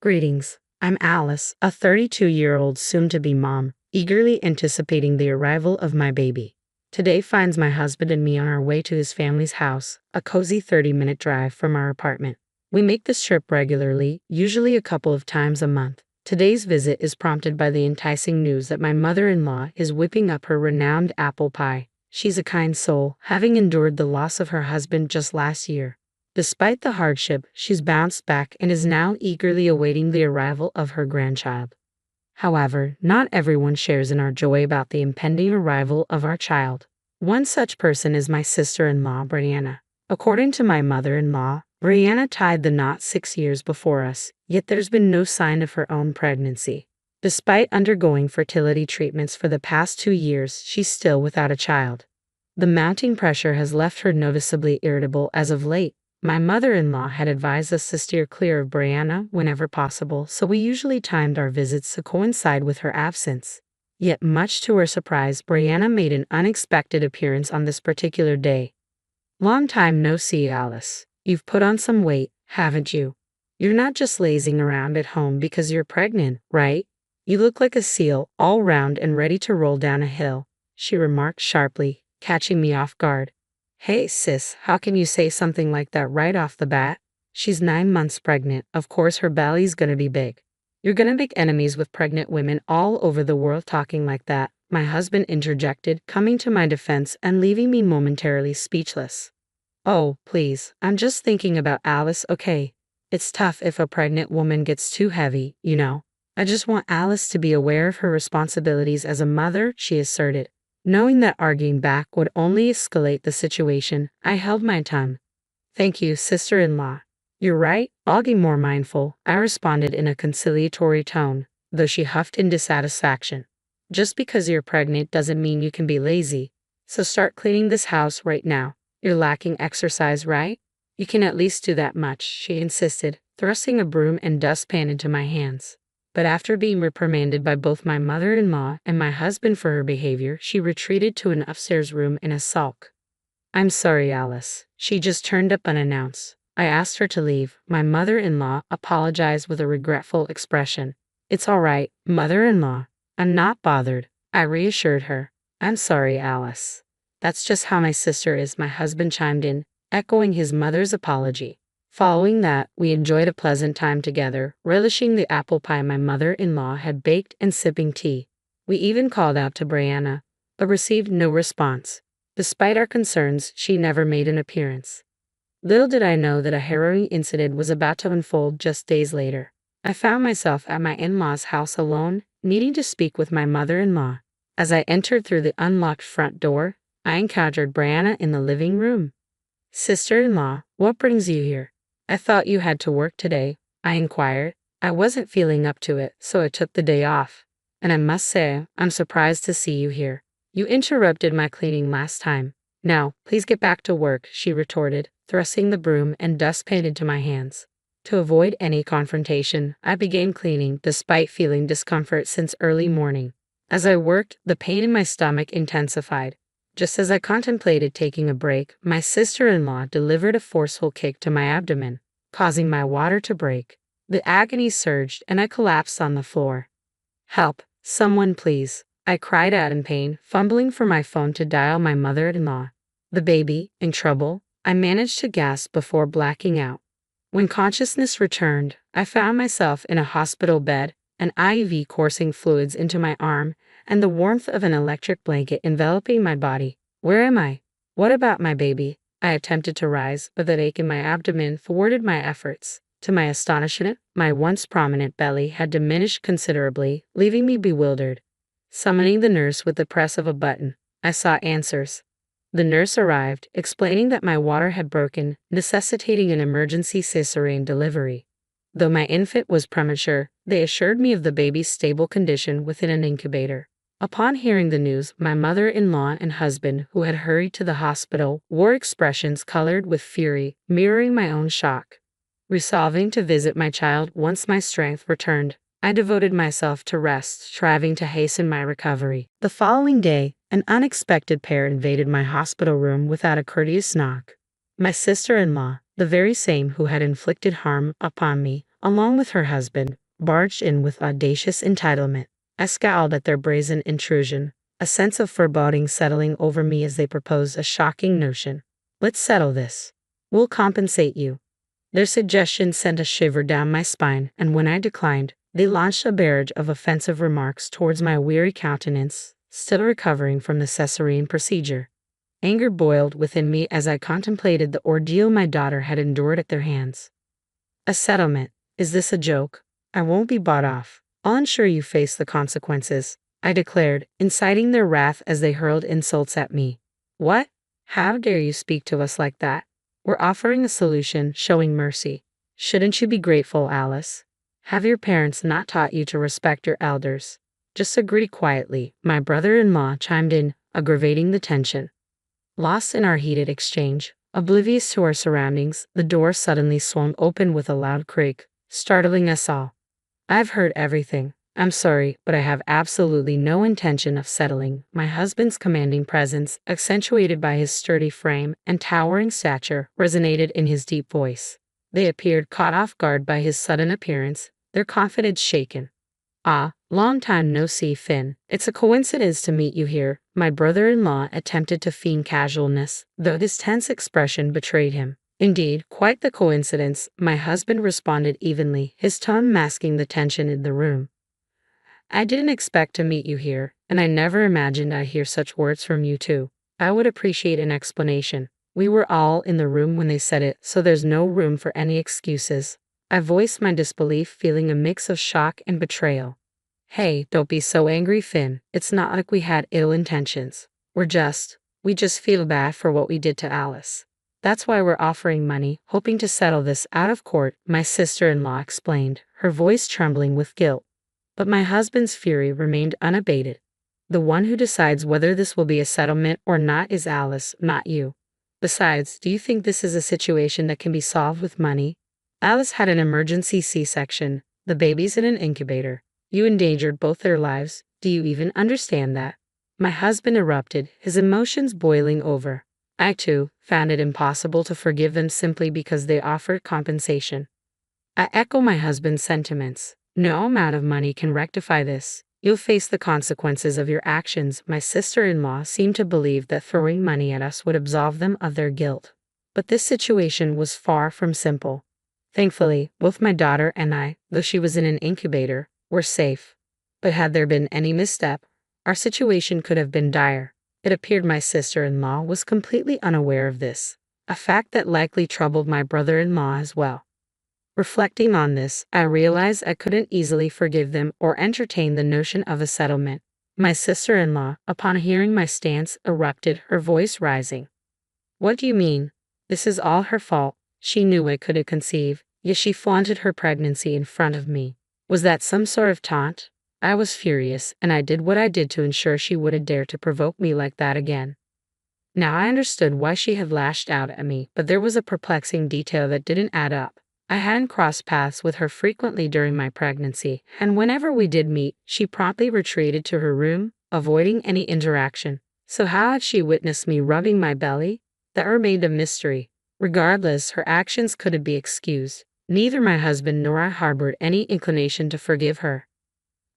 Greetings. I'm Alice, a 32-year-old soon-to-be mom, eagerly anticipating the arrival of my baby. Today finds my husband and me on our way to his family's house, a cozy 30-minute drive from our apartment. We make this trip regularly, usually a couple of times a month. Today's visit is prompted by the enticing news that my mother-in-law is whipping up her renowned apple pie. She's a kind soul, having endured the loss of her husband just last year. Despite the hardship, she's bounced back and is now eagerly awaiting the arrival of her grandchild. However, not everyone shares in our joy about the impending arrival of our child. One such person is my sister-in-law, Brianna. According to my mother-in-law, Brianna tied the knot 6 years before us, yet there's been no sign of her own pregnancy. Despite undergoing fertility treatments for the past 2 years, she's still without a child. The mounting pressure has left her noticeably irritable as of late. My mother-in-law had advised us to steer clear of Brianna whenever possible, so we usually timed our visits to coincide with her absence. Yet, much to her surprise, Brianna made an unexpected appearance on this particular day. "Long time no see, Alice. You've put on some weight, haven't you? You're not just lazing around at home because you're pregnant, right? You look like a seal, all round and ready to roll down a hill," she remarked sharply, catching me off guard. "Hey sis, how can you say something like that right off the bat? She's 9 months pregnant, of course her belly's gonna be big. You're gonna make enemies with pregnant women all over the world talking like that," my husband interjected, coming to my defense and leaving me momentarily speechless. "Oh, please, I'm just thinking about Alice, okay? It's tough if a pregnant woman gets too heavy, you know. I just want Alice to be aware of her responsibilities as a mother," she asserted. Knowing that arguing back would only escalate the situation, I held my tongue. "Thank you, sister-in-law. You're right, I'll be more mindful," I responded in a conciliatory tone, though she huffed in dissatisfaction. "Just because you're pregnant doesn't mean you can be lazy. So start cleaning this house right now. You're lacking exercise, right? You can at least do that much," she insisted, thrusting a broom and dustpan into my hands. But after being reprimanded by both my mother-in-law and my husband for her behavior, she retreated to an upstairs room in a sulk. "I'm sorry, Alice. She just turned up unannounced. I asked her to leave." My mother-in-law apologized with a regretful expression. "It's all right, mother-in-law. I'm not bothered," I reassured her. "I'm sorry, Alice. That's just how my sister is," my husband chimed in, echoing his mother's apology. Following that, we enjoyed a pleasant time together, relishing the apple pie my mother-in-law had baked and sipping tea. We even called out to Brianna, but received no response. Despite our concerns, she never made an appearance. Little did I know that a harrowing incident was about to unfold just days later. I found myself at my in-laws' house alone, needing to speak with my mother-in-law. As I entered through the unlocked front door, I encountered Brianna in the living room. "Sister-in-law, what brings you here? I thought you had to work today," I inquired. "I wasn't feeling up to it, so I took the day off. And I must say, I'm surprised to see you here. You interrupted my cleaning last time. Now, please get back to work," she retorted, thrusting the broom and dustpan into my hands. To avoid any confrontation, I began cleaning despite feeling discomfort since early morning. As I worked, the pain in my stomach intensified. Just as I contemplated taking a break, my sister-in-law delivered a forceful kick to my abdomen, causing my water to break. The agony surged and I collapsed on the floor. "Help, someone please," I cried out in pain, fumbling for my phone to dial my mother-in-law. "The baby, in trouble?" I managed to gasp before blacking out. When consciousness returned, I found myself in a hospital bed, an IV coursing fluids into my arm, and the warmth of an electric blanket enveloping my body. "Where am I? What about my baby?" I attempted to rise, but the ache in my abdomen thwarted my efforts. To my astonishment, my once prominent belly had diminished considerably, leaving me bewildered. Summoning the nurse with the press of a button, I saw answers. The nurse arrived, explaining that my water had broken, necessitating an emergency cesarean delivery. Though my infant was premature, they assured me of the baby's stable condition within an incubator. Upon hearing the news, my mother-in-law and husband, who had hurried to the hospital, wore expressions colored with fury, mirroring my own shock. Resolving to visit my child once my strength returned, I devoted myself to rest, striving to hasten my recovery. The following day, an unexpected pair invaded my hospital room without a courteous knock. My sister-in-law, the very same who had inflicted harm upon me, along with her husband, barged in with audacious entitlement. I scowled at their brazen intrusion, a sense of foreboding settling over me as they proposed a shocking notion. Let's settle this. We'll compensate you. Their suggestion sent a shiver down my spine, and when I declined, they launched a barrage of offensive remarks towards my weary countenance, still recovering from the cesarean procedure. Anger boiled within me as I contemplated the ordeal my daughter had endured at their hands. A settlement? Is this a joke? I won't be bought off. I'll ensure you face the consequences, I declared, inciting their wrath as they hurled insults at me. What? How dare you speak to us like that? We're offering a solution, showing mercy. Shouldn't you be grateful, Alice? Have your parents not taught you to respect your elders? Just agree quietly, my brother-in-law chimed in, aggravating the tension. Lost in our heated exchange, oblivious to our surroundings, the door suddenly swung open with a loud creak, startling us all. I've heard everything. I'm sorry, but I have absolutely no intention of settling. My husband's commanding presence, accentuated by his sturdy frame and towering stature, resonated in his deep voice. They appeared caught off guard by his sudden appearance, their confidence shaken. Ah, long time no see, Finn. It's a coincidence to meet you here. My brother-in-law attempted to feign casualness, though his tense expression betrayed him. Indeed, quite the coincidence, my husband responded evenly, his tone masking the tension in the room. I didn't expect to meet you here, and I never imagined I'd hear such words from you too. I would appreciate an explanation. We were all in the room when they said it, so there's no room for any excuses. I voiced my disbelief, feeling a mix of shock and betrayal. Hey, don't be so angry, Finn. It's not like we had ill intentions. We just feel bad for what we did to Alice. That's why we're offering money, hoping to settle this out of court, my sister-in-law explained, her voice trembling with guilt. But my husband's fury remained unabated. The one who decides whether this will be a settlement or not is Alice, not you. Besides, do you think this is a situation that can be solved with money? Alice had an emergency C-section, the baby's in an incubator. You endangered both their lives. Do you even understand that? My husband erupted, his emotions boiling over. I, too, found it impossible to forgive them simply because they offered compensation. I echo my husband's sentiments. No amount of money can rectify this. You'll face the consequences of your actions. My sister-in-law seemed to believe that throwing money at us would absolve them of their guilt. But this situation was far from simple. Thankfully, both my daughter and I, though she was in an incubator, were safe. But had there been any misstep, our situation could have been dire. It appeared my sister-in-law was completely unaware of this, a fact that likely troubled my brother-in-law as well. Reflecting on this, I realized I couldn't easily forgive them or entertain the notion of a settlement. My sister-in-law, upon hearing my stance, erupted, her voice rising. What do you mean? This is all her fault. She knew I couldn't conceive, yet she flaunted her pregnancy in front of me. Was that some sort of taunt? I was furious, and I did what I did to ensure she wouldn't dare to provoke me like that again. Now I understood why she had lashed out at me, but there was a perplexing detail that didn't add up. I hadn't crossed paths with her frequently during my pregnancy, and whenever we did meet, she promptly retreated to her room, avoiding any interaction. So how had she witnessed me rubbing my belly? That remained a mystery. Regardless, her actions couldn't be excused. Neither my husband nor I harbored any inclination to forgive her.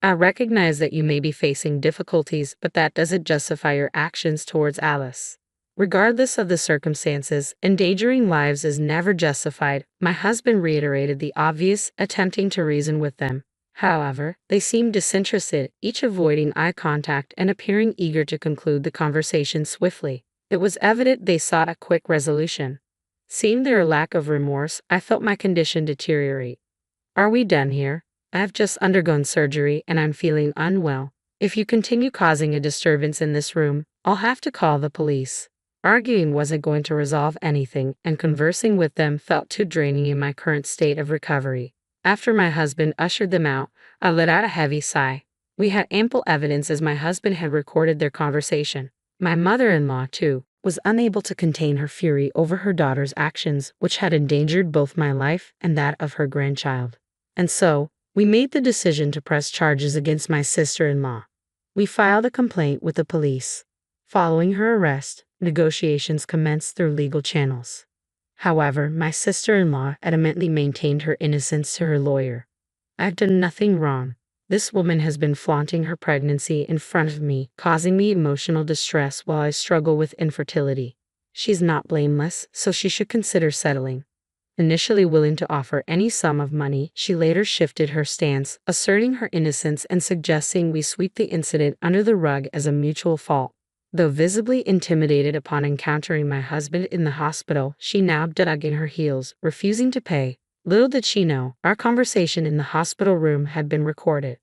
I recognize that you may be facing difficulties, but that doesn't justify your actions towards Alice. Regardless of the circumstances, endangering lives is never justified. My husband reiterated the obvious, attempting to reason with them. However, they seemed disinterested, each avoiding eye contact and appearing eager to conclude the conversation swiftly. It was evident they sought a quick resolution. Seeing their lack of remorse, I felt my condition deteriorate. Are we done here? I've just undergone surgery and I'm feeling unwell. If you continue causing a disturbance in this room, I'll have to call the police. Arguing wasn't going to resolve anything, and conversing with them felt too draining in my current state of recovery. After my husband ushered them out, I let out a heavy sigh. We had ample evidence as my husband had recorded their conversation. My mother-in-law, too, was unable to contain her fury over her daughter's actions, which had endangered both my life and that of her grandchild. And so, we made the decision to press charges against my sister-in-law. We filed a complaint with the police. Following her arrest, negotiations commenced through legal channels. However, my sister-in-law adamantly maintained her innocence to her lawyer. I've done nothing wrong. This woman has been flaunting her pregnancy in front of me, causing me emotional distress while I struggle with infertility. She's not blameless, so she should consider settling. Initially willing to offer any sum of money, she later shifted her stance, asserting her innocence and suggesting we sweep the incident under the rug as a mutual fault. Though visibly intimidated upon encountering my husband in the hospital, she now dug in her heels, refusing to pay. Little did she know, our conversation in the hospital room had been recorded.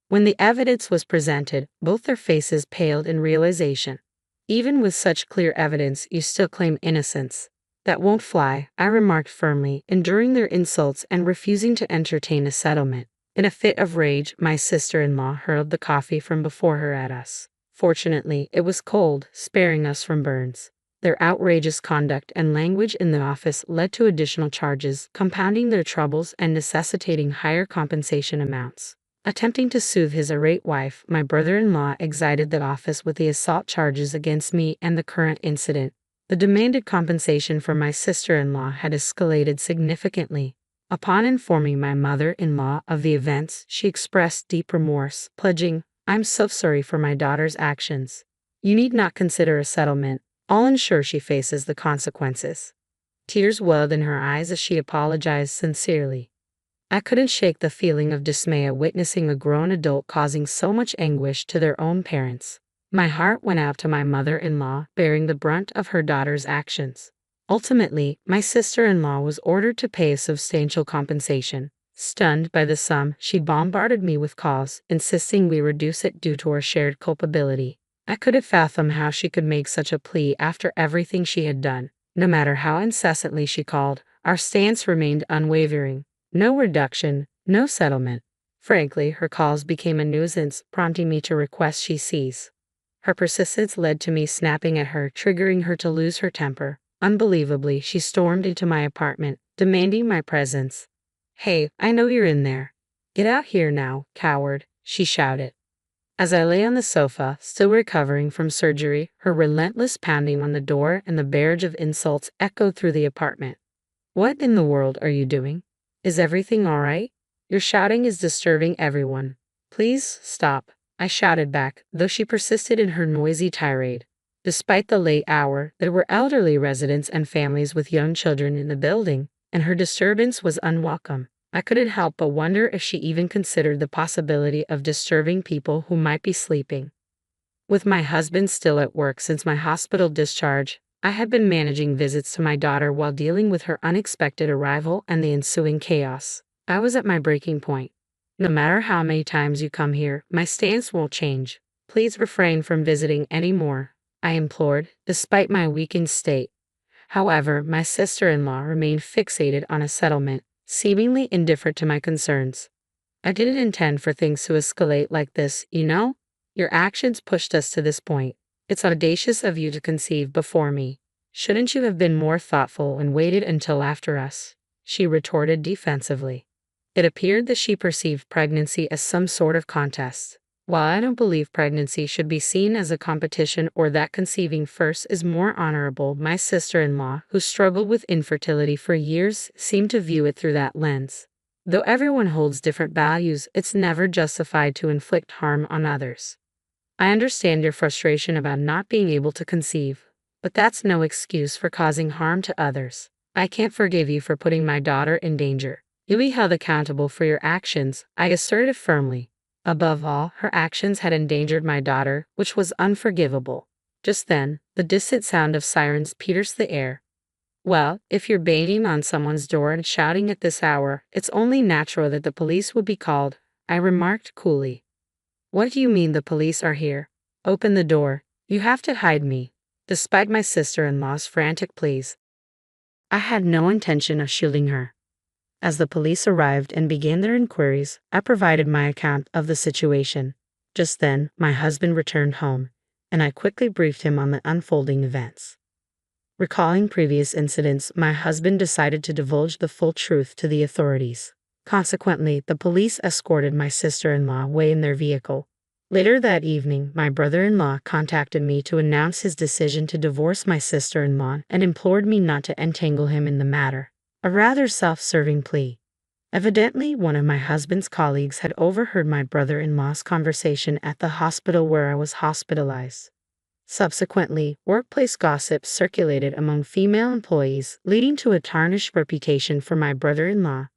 When the evidence was presented, both their faces paled in realization. Even with such clear evidence, you still claim innocence. That won't fly, I remarked firmly, enduring their insults and refusing to entertain a settlement. In a fit of rage, my sister-in-law hurled the coffee from before her at us. Fortunately, it was cold, sparing us from burns. Their outrageous conduct and language in the office led to additional charges, compounding their troubles and necessitating higher compensation amounts. Attempting to soothe his irate wife, my brother-in-law exited the office with the assault charges against me and the current incident. The demanded compensation from my sister-in-law had escalated significantly. Upon informing my mother-in-law of the events, she expressed deep remorse, pledging, "I'm so sorry for my daughter's actions. You need not consider a settlement. I'll ensure she faces the consequences." Tears welled in her eyes as she apologized sincerely. I couldn't shake the feeling of dismay at witnessing a grown adult causing so much anguish to their own parents. My heart went out to my mother-in-law, bearing the brunt of her daughter's actions. Ultimately, my sister-in-law was ordered to pay a substantial compensation. Stunned by the sum, she bombarded me with calls, insisting we reduce it due to our shared culpability. I couldn't fathom how she could make such a plea after everything she had done. No matter how incessantly she called, our stance remained unwavering. No reduction, no settlement. Frankly, her calls became a nuisance, prompting me to request she cease. Her persistence led to me snapping at her, triggering her to lose her temper. Unbelievably, she stormed into my apartment, demanding my presence. "Hey, I know you're in there. Get out here now, coward," she shouted. As I lay on the sofa, still recovering from surgery, her relentless pounding on the door and the barrage of insults echoed through the apartment. "What in the world are you doing? Is everything all right? Your shouting is disturbing everyone. Please stop," I shouted back, though she persisted in her noisy tirade. Despite the late hour, there were elderly residents and families with young children in the building, and her disturbance was unwelcome. I couldn't help but wonder if she even considered the possibility of disturbing people who might be sleeping. With my husband still at work since my hospital discharge, I had been managing visits to my daughter while dealing with her unexpected arrival and the ensuing chaos. I was at my breaking point. "No matter how many times you come here, my stance won't change. Please refrain from visiting anymore," I implored, despite my weakened state. However, my sister-in-law remained fixated on a settlement, seemingly indifferent to my concerns. "I didn't intend for things to escalate like this, you know? Your actions pushed us to this point. It's audacious of you to conceive before me. Shouldn't you have been more thoughtful and waited until after us?" she retorted defensively. It appeared that she perceived pregnancy as some sort of contest. While I don't believe pregnancy should be seen as a competition or that conceiving first is more honorable, my sister-in-law, who struggled with infertility for years, seemed to view it through that lens. Though everyone holds different values, it's never justified to inflict harm on others. I understand your frustration about not being able to conceive, but that's no excuse for causing harm to others. I can't forgive you for putting my daughter in danger. You'll be held accountable for your actions, I asserted firmly. Above all, her actions had endangered my daughter, which was unforgivable. Just then, the distant sound of sirens pierced the air. "Well, if you're banging on someone's door and shouting at this hour, it's only natural that the police would be called," I remarked coolly. "What do you mean the police are here? Open the door. You have to hide me." Despite my sister-in-law's frantic pleas, I had no intention of shielding her. As the police arrived and began their inquiries, I provided my account of the situation. Just then, my husband returned home, and I quickly briefed him on the unfolding events. Recalling previous incidents, my husband decided to divulge the full truth to the authorities. Consequently, the police escorted my sister-in-law away in their vehicle, Later that evening, my brother-in-law contacted me to announce his decision to divorce my sister-in-law and implored me not to entangle him in the matter. A rather self-serving plea. Evidently, one of my husband's colleagues had overheard my brother-in-law's conversation at the hospital where I was hospitalized. Subsequently, workplace gossip circulated among female employees, leading to a tarnished reputation for my brother-in-law.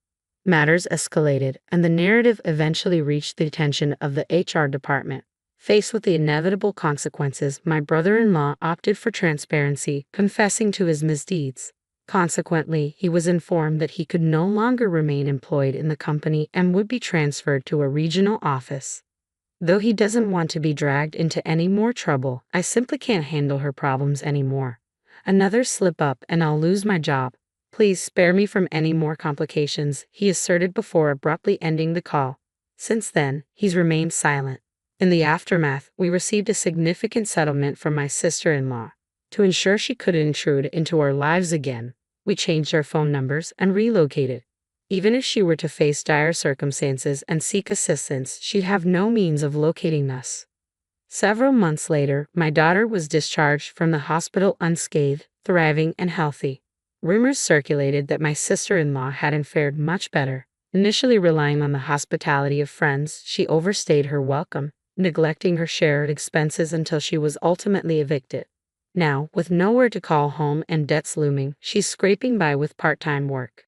Matters escalated, and the narrative eventually reached the attention of the HR department. Faced with the inevitable consequences, my brother-in-law opted for transparency, confessing to his misdeeds. Consequently, he was informed that he could no longer remain employed in the company and would be transferred to a regional office. Though he doesn't want to be dragged into any more trouble, I simply can't handle her problems anymore. Another slip-up and I'll lose my job. Please spare me from any more complications, he asserted before abruptly ending the call. Since then, he's remained silent. In the aftermath, we received a significant settlement from my sister-in-law. To ensure she couldn't intrude into our lives again, we changed our phone numbers and relocated. Even if she were to face dire circumstances and seek assistance, she'd have no means of locating us. Several months later, my daughter was discharged from the hospital unscathed, thriving, and healthy. Rumors circulated that my sister-in-law hadn't fared much better. Initially relying on the hospitality of friends, she overstayed her welcome, neglecting her shared expenses until she was ultimately evicted. Now, with nowhere to call home and debts looming, she's scraping by with part-time work.